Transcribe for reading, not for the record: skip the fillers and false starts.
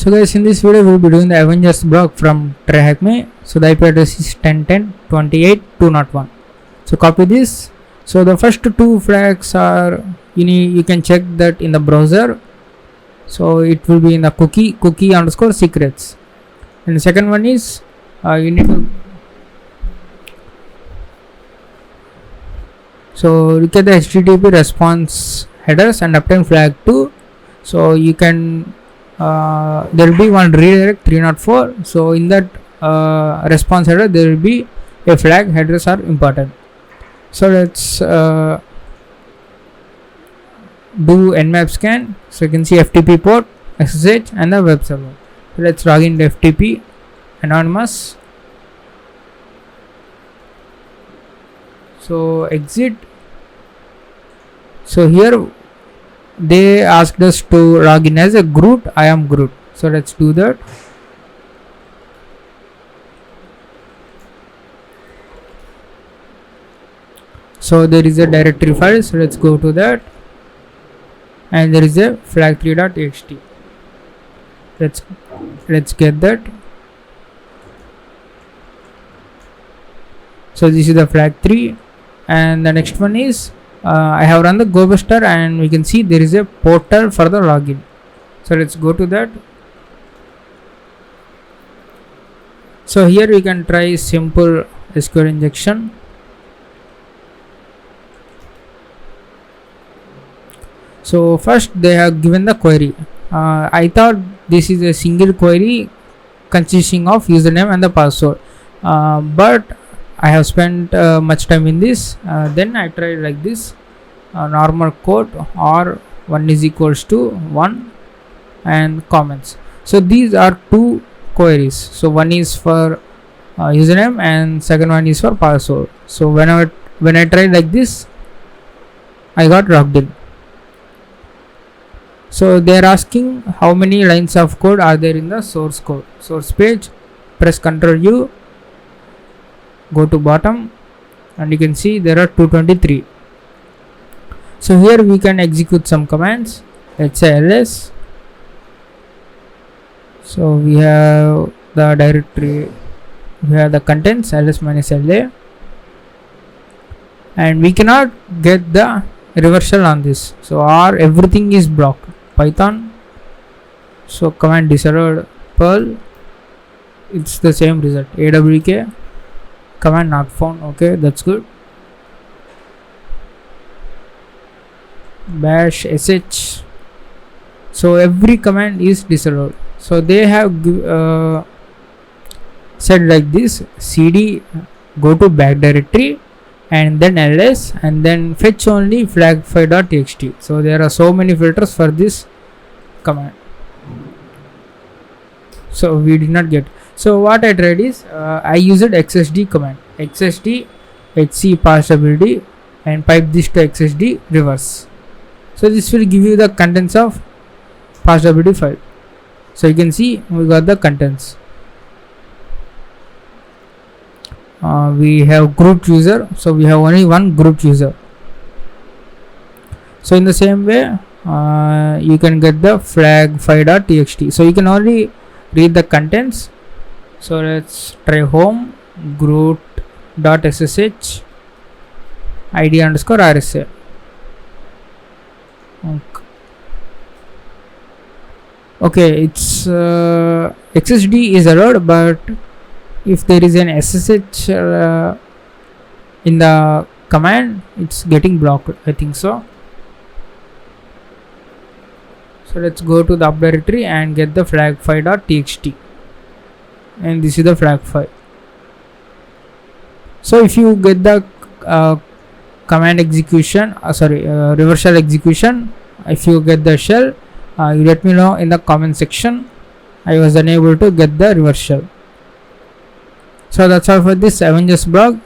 So guys, in this video we will be doing the Avengers block from TryHackMe. So the IP address is 10.10.28.201. So copy this. So the first two flags are you can check that in the browser. So it will be in the cookie underscore secrets. And the second one is you need to look at the HTTP response headers and obtain flag 2. So you can there will be one redirect 304. So in that response header there will be a flag. Headers are important. So let's do nmap scan. So you can see FTP port, SSH and the web server. So let's log into FTP anonymous. So exit. So here they asked us to log in as a Groot. I am Groot. So let's do that. So there is a directory file. So let's go to that. And there is a flag3.txt. Let's get that. So this is the flag 3, and the next one is I have run the GoBuster, and we can see there is a portal for the login. So let's go to that. So here we can try simple SQL injection. So first they have given the query. I thought this is a single query consisting of username and the password, but I have spent much time in this. Then I tried like this, normal code or 1 is equals to 1 and comments. So these are two queries. So one is for username and second one is for password. So when I tried like this, I got logged in. So they are asking how many lines of code are there in the source code. Source page, press Ctrl U, go to bottom, and you can see there are 223. So here we can execute some commands. Let's say ls. So we have the directory, we have the contents ls minus la, and we cannot get the reversal on this. So everything is blocked. Python. So command disallowed. Perl. It's the same result. awk. Command not found. Okay, that's good. Bash sh. So every command is disallowed. So they have said like this: cd go to back directory and then ls and then fetch only flag5.txt. So there are so many filters for this command. So we did not get. So what I tried is I used xsd command, xsd hc passability, and pipe this to xsd reverse. So this will give you the contents of passability file. So you can see we got the contents. We have group user, so we have only one group user. So in the same way you can get the flag5.txt. so you can only read the contents. So let's try home groot.ssh id underscore rsa. Okay, it's xsd is allowed, but if there is an ssh in the command, it's getting blocked, I think so. So let's go to the up directory and get the flag5.txt, and this is the flag file. So if you get the command execution, reversal execution, if you get the shell, you let me know in the comment section. I was unable to get the reversal. So that's all for this Avengers blog.